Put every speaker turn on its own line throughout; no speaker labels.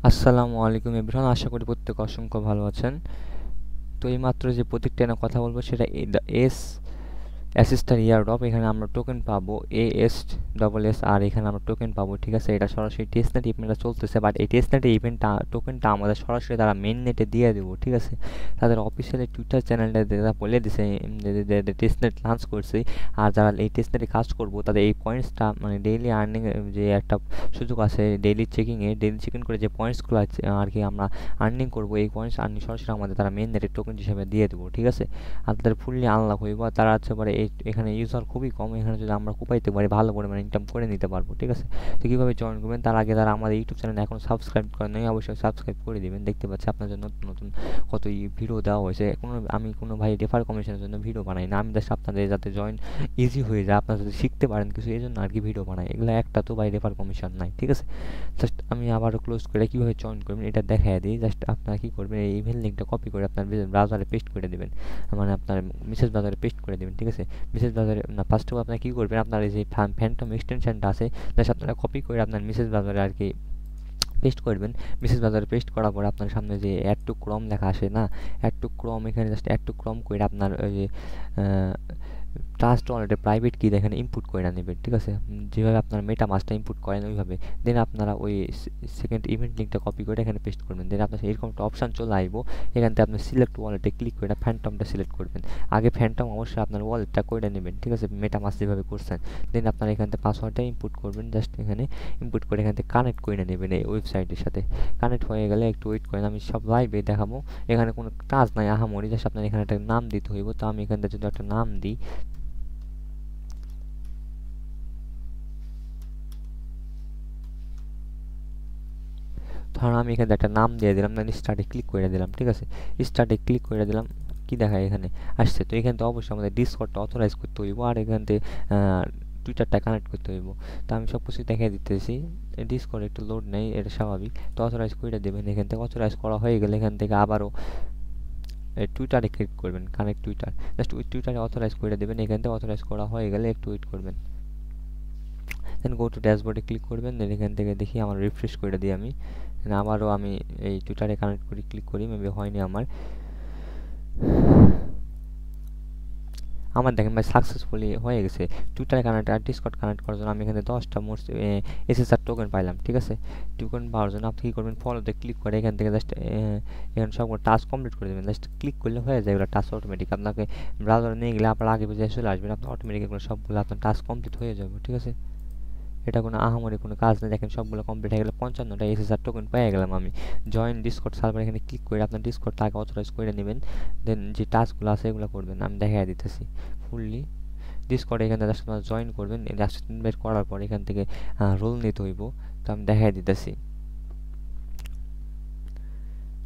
আসসালামু আলাইকুম এভরিওয়ান, আশা করি প্রত্যেকে অসংখ্য ভালো আছেন। তো এইমাত্র যে প্রতীকটা নিয়ে কথা বলবো সেটা এস অ্যাসিস্টার ইয়ারড্রপ। এখানে আমরা টোকেন পাবো AS আর এখানে আমরা টোকেন পাবো, ঠিক আছে। এটা সরাসরি টেস্টনেট ইভেন্টটা চলতেছে, বাট এই টেস্টনেট ইভেন্টটা টোকেনটা আমাদের সরাসরি তারা মেইন নেটে দিয়ে দেবো, ঠিক আছে। তাদের অফিসিয়ালি টুইটার চ্যানেলটা তারা বলে দিছে টেস্টনেট লঞ্চ করছে। আর যারা এই টেস্টনেটে কাজ করবো তাদের এই পয়েন্টসটা মানে ডেইলি আর্নিং যে একটা সুযোগ আছে, ডেইলি চেকিং করে যে পয়েন্টসগুলো আছে আর কি আমরা আর্নিং করবো, এই পয়েন্টস আর্নিং সরাসরি আমাদের তারা মেইন নেটের টোকেন হিসেবে দিয়ে দেবো, ঠিক আছে। আর তাদের ফুললি আনলক হইব, তারা হচ্ছে পারে এখানে ইউজার খুবই কম। এখানে যদি আমরা কোপাইতে পারি ভালো পরিমাণে ইনকাম করে নিতে পারবো, ঠিক আছে। তো কীভাবে জয়েন করবেন, তার আগে তারা আমাদের ইউটিউব চ্যানেল এখন সাবস্ক্রাইব করেন নাই, অবশ্যই সাবস্ক্রাইব করে দিবেন। দেখতে পাচ্ছি আপনার জন্য নতুন নতুন কত ভিডিও দেওয়া হয়েছে। আমি কোনো ভাই রেফার কমিশনের জন্য ভিডিও বানাই না, আমি জাস্ট আপনাদের যাতে জয়েন ইজি হয়ে যায়, আপনারা যদি শিখতে পারেন কিছু, এই জন্য আর কি ভিডিও বানাই। এগুলো একটা তো ভাই রেফার কমিশন নাই, ঠিক আছে। জাস্ট আমি আবারও ক্লোজ করে কীভাবে জয়েন করবেন এটা দেখাই দিই। জাস্ট আপনারা কী করবেন, এই ইমেল লিঙ্কটা কপি করে আপনার ব্রাউজারে পেস্ট করে দেবেন, মানে আপনার মেসেজ ব্রাউজারে পেস্ট করে দেবেন, ঠিক আছে। মেসেজ ব্রাউজারে না, ফার্স্ট অফ অল আপনারা কী করবেন, আপনার এই যে ফ্যান্টম এক্সটেনশনটা আছে জাস্ট আপনারা কপি করে আপনার মেসেজ ব্রাউজারে আর কি পেস্ট করবেন। মেসেজ ব্রাউজারে পেস্ট করার পর আপনার সামনে যে অ্যাড টু ক্রম লেখা আসে না, অ্যাড টু ক্রম, এখানে জাস্ট অ্যাড টু ক্রম করে আপনার ওই যে ট্রাস্ট ওয়ালেটে প্রাইভেট কি এখানে ইনপুট করে নেবেন, ঠিক আছে। যেভাবে আপনার মেটা মাসটা ইনপুট করেন ওইভাবে দেন আপনারা ওই সেকেন্ড ইভেন্ট লিঙ্কটা কপি করে এখানে পেস্ট করবেন। দেন আপনার এরকম একটা অপশান চলে আসবো, এখান থেকে আপনি সিলেক্ট ওয়ালেটে ক্লিক করে ফ্যান্টমটা সিলেক্ট করবেন। আগে ফ্যান্টম অবশ্যই আপনার ওয়ালেটটা করে নেবেন, ঠিক আছে, মেটা মাস যেভাবে করছেন। দেন আপনারা এখান থেকে পাসওয়ার্ডটা ইনপুট করবেন, জাস্ট এখানে ইনপুট করে এখান থেকে কানেক্ট করে নেবেন এই ওয়েবসাইটের সাথে। কানেক্ট হয়ে গেলে একটু ওয়েট করেন, আমি সব লাইভে দেখাবো। এখানে কোনো কাজ নাই আহামরি, জাস্ট আপনার এখানে একটা নাম দিতে হইব। তো আমি এখান থেকে যদি একটা নাম দিই, ধরুন আমি এখানে একটা নাম দিয়ে দিলাম, দেন স্টার্টে ক্লিক করে দিলাম, ঠিক আছে। স্টার্টে ক্লিক করে দিলাম, কি দেখায় এখানে আসছে। তো এখান থেকে অবশ্যই আমাদের ডিসকর্ডটা অথরাইজ করতে হইব, আর এখান থেকে টুইটারটা কানেক্ট করতে হইব। তো আমি সব কিছু দেখাই দিতেছি। ডিসকর্ড একটু লোড নেই, এটা স্বাভাবিক। তো অথরাইজ করে দেবেন। এখান থেকে অথরাইজ করা হয়ে গেলে এখান থেকে আবারও টুইটারে ক্লিক করবেন, কানেক্ট টুইটার, জাস্ট ওই টুইটারে অথরাইজ করে দেবেন। এখান থেকে অথরাইজ করা হয়ে গেলে একটু ওয়েট করবেন। দেন গো টু ড্যাশবোর্ডে ক্লিক করবেন। দেন এখান থেকে দেখি আমার রিফ্রেশ করে দিই আমি, আবারও আমি এই টুইটারে কানেক্ট করি, ক্লিক করি, মেবি হয়নি আমার। আমার দেখেন ভাই সাকসেসফুলি হয়ে গেছে টুইটারে কানেক্ট আর ডিসকর্ড কানেক্ট করার জন্য। আমি এখানে 10টা মোট SSR টোকেন পাইলাম, ঠিক আছে। টোকেন পাওয়ার জন্য আপনি কী করবেন, ফলোতে ক্লিক করে এখান থেকে জাস্ট এখানে সবগুলো টাস্ক কমপ্লিট করে দেবেন। জাস্ট ক্লিক করলে হয়ে যায় এগুলো টাস্ক অটোমেটিক। আপনাকে ব্রাউজারে নিয়ে গেলে আপনার আগে বুঝে চলে আসবেন, আপনার অটোমেটিক এগুলো সবগুলো আপনার টাস্ক কমপ্লিট হয়ে যাবে, ঠিক আছে। এটা কোনো আহামরি কোনো কাজ নেই। দেখেন সবগুলো কমপ্লিট হয়ে গেলে 55টা SSR টোকেন পেয়ে গেলাম আমি। জয়েন ডিসকর্ড সার্ভার এখানে ক্লিক করে আপনার ডিসকর্ডটা আগে অথরাইজ করে নেবেন। দেন যে টাস্কগুলো আছে এগুলো করবেন, আমি দেখাই দিতেছি ফুললি। ডিসকর্ডে এখানে জাস্ট আপনারা জয়েন করবেন, জাস্ট ইনভাইট করার পর এখান থেকে রোল নিতে হইব। তো আমি দেখাই দিতেছি।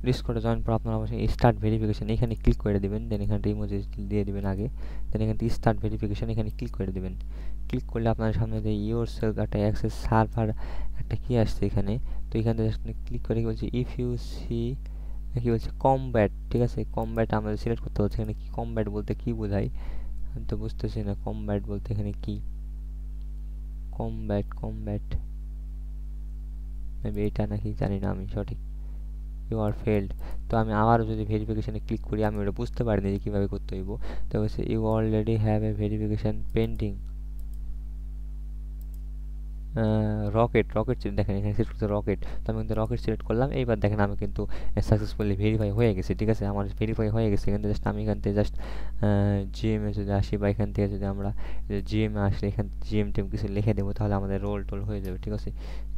ডিসকর্ডে জয়েন পর আপনারা অবশ্যই স্টার্ট ভেরিফিকেশন এখানে ক্লিক করে দেবেন। দেন এখানে ইমোজি দিয়ে দিবেন আগে। দেন এখান থেকে স্টার্ট ভেরিফিকেশন এখানে ক্লিক করে দেবেন। ক্লিক করলে আপনার সামনে যে ইউর সেলফ একটা অ্যাক্সেস সার্ভার একটা কি আসছে এখানে। তো এখান থেকে ক্লিক করে কি বলছে, ইফ ইউ সি কি বলছে কমব্যাট, ঠিক আছে। কমব্যাট আমাদের সিলেক্ট করতে হচ্ছে। এখানে কি কমব্যাট বলতে কি বোঝায় আমি তো বুঝতেছি না। কমব্যাট বলতে এখানে কি, কমব্যাট মেবি এটা নাকি জানি না আমি সঠিক। You are failed. তো আমি আবারও যদি ভেরিফিকেশানে ক্লিক করি, আমি ওটা বুঝতে পারিনি যে কীভাবে করতে হইব। তো হচ্ছে you already have a verification pending. Rocket দেখেন এখানে সিলেক্ট করতে রকেট। তো আমি কিন্তু রকেট সিলেক্ট করলাম। এইবার দেখেন আমি কিন্তু সাকসেসফুলি ভেরিফাই হয়ে গেছি, ঠিক আছে। আমার ভেরিফাই হয়ে গেছে। এখান থেকে জাস্ট আমি এখান থেকে জাস্ট জিএমে যদি আসি, বা এখান থেকে যদি আমরা জিএমে আসলে এখান জিএম টেম কিছু লিখে দেবো, তাহলে আমাদের রোল টোল হয়ে যাবে, ঠিক আছে।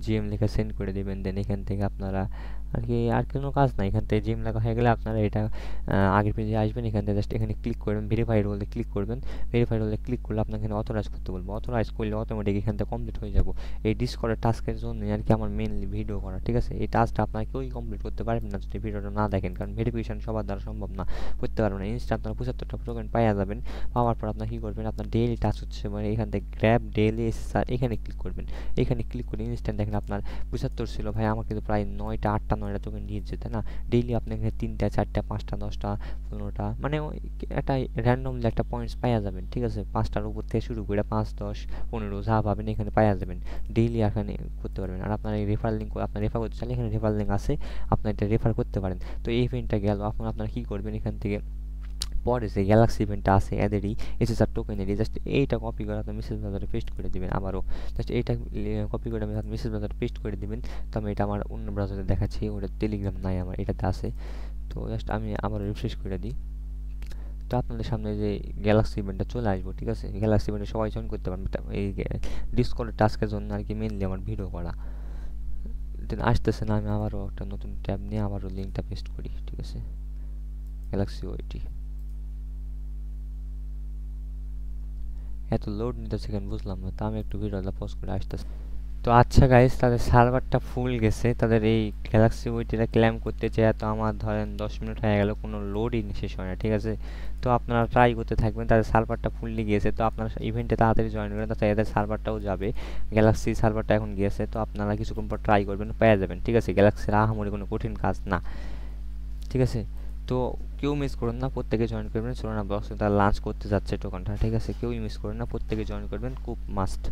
জিএম লেখা সেন্ড করে দেবেন। দেন এখান থেকে আপনারা আর কোনো কাজ নাই। এখান থেকে জিএম লেখা হয়ে গেলে আপনারা এটা আগের পেজে আসবেন। এখান থেকে জাস্ট এখানে ক্লিক করবেন, ভেরিফাই রোলে ক্লিক করবেন। ভেরিফাই রোলে ক্লিক করলে আপনাকে এখানে অথরাইজ করতে বলবো। অথরাইজ করলে অটোমেটিক এখান থেকে কমপ্লিট হয়ে যাবো। এই ডিসকর্ডের টাস্কের জন্যই আর কি আমার মেনলি ভিডিও করা, ঠিক আছে। এই টাস্কটা আপনারা কেউই কমপ্লিট করতে পারবেন না যদি ভিডিওটা না দেখেন, কারণ ভেরিফিকেশন সবার দ্বারা সম্ভব না, করতে পারবেন না। ইনস্টা আপনারা 75টা টোকেন পাওয়া যাবেন। পাওয়ার পর আপনার কী করবেন, আপনার ডেইলি টাস্ক হচ্ছে মানে এখান থেকে গ্র্যাব ডেইলি SSR এখানে ক্লিক করবেন। এখানে ক্লিক করে ইনস্ট্যান্ট দেখেন আপনার 75 ছিল ভাই, আমার কিন্তু প্রায় 9টা টোকেন দিয়ে যেতে না। ডেইলি আপনি এখানে 3টা 4টা 5টা 10টা 15টা মানে একটা র্যান্ডমলি একটা পয়েন্টস পাওয়া যাবেন, ঠিক আছে। 5টার উপর থেকে শুরু করে 5 10 15 যা পাবেন এখানে পাওয়া যাবেন। ডেইলি এখানে করতে পারবেন। আর আপনার এই রেফার লিঙ্ক আপনার রেফার করতে চাইলে এখানে রেফার লিঙ্ক আছে, আপনার এটা রেফার করতে পারেন। তো এই ইভেন্টটা গেল। এখন আপনারা কী করবেন, এখান থেকে পরে যে গ্যালাক্সি ইভেন্টটা আছে এদেরই এসএসআর টোকেনেরই জাস্ট এইটা কপি করে আপনি মেসেজ ব্রাউজারে পেস্ট করে দিবেন। আবারও জাস্ট এইটা কপি করে আপনি মেসেজ ব্রাউজারে পেস্ট করে দিবেন। তো আমি এটা আমার অন্য ব্রাউজারে দেখাচ্ছি, ওটা টেলিগ্রাম নাই আমার, এটাতে আছে। তো জাস্ট আমি আবার রিফ্রেশ করে দিই। তো আপনাদের সামনে যে গ্যালাক্সি ইভেন্টটা চলে আসবো, ঠিক আছে? গ্যালাক্সি ইভেন্টে সবাই জয়েন করতে পারবেন। এই ডিসকর্ডের টাস্কের জন্য আর কি মেনলি আমার ভিডিও করা। দেন আসতেছে না, আমি আবারও একটা নতুন ট্যাব নিয়ে আবারও লিঙ্কটা পেস্ট করি, ঠিক আছে? গ্যালাক্সি ওইটি এত লোড নিতেছে কেন বুঝলাম না। তা আমি একটু ভিডিওটা পজ করে আসতেছি। তো আচ্ছা গাইস, তাদের সার্ভারটা ফুল গেছে, তাদের এই গ্যালাক্সি ওইটিটা ক্লেম করতে চাই। তো আমার ধরেন 10 মিনিট হয়ে গেল, কোনো লোডই শেষ হয় না, ঠিক আছে? তো আপনারা ট্রাই করতে থাকবেন, তাদের সার্ভারটা ফুললি গিয়েছে। তো আপনারা ইভেন্টে তাড়াতাড়ি জয়েন করেন, তাছাড়া এদের সার্ভারটাও যাবে। গ্যালাক্সি সার্ভারটা এখন গিয়েছে, তো আপনারা কিছুক্ষণ পর ট্রাই করবেন, পেয়ে যাবেন, ঠিক আছে? গ্যালাক্সির আহামরি কোনো কঠিন কাজ না, ঠিক আছে? তো কেউ মিস করুন না, প্রত্যেকে জয়েন করবেন। সুরানা বক্স তারা লাঞ্চ করতে যাচ্ছে টোকনটা, ঠিক আছে? কেউই মিস করুন না, প্রত্যেকে জয়েন করবেন, খুব মাস্ট।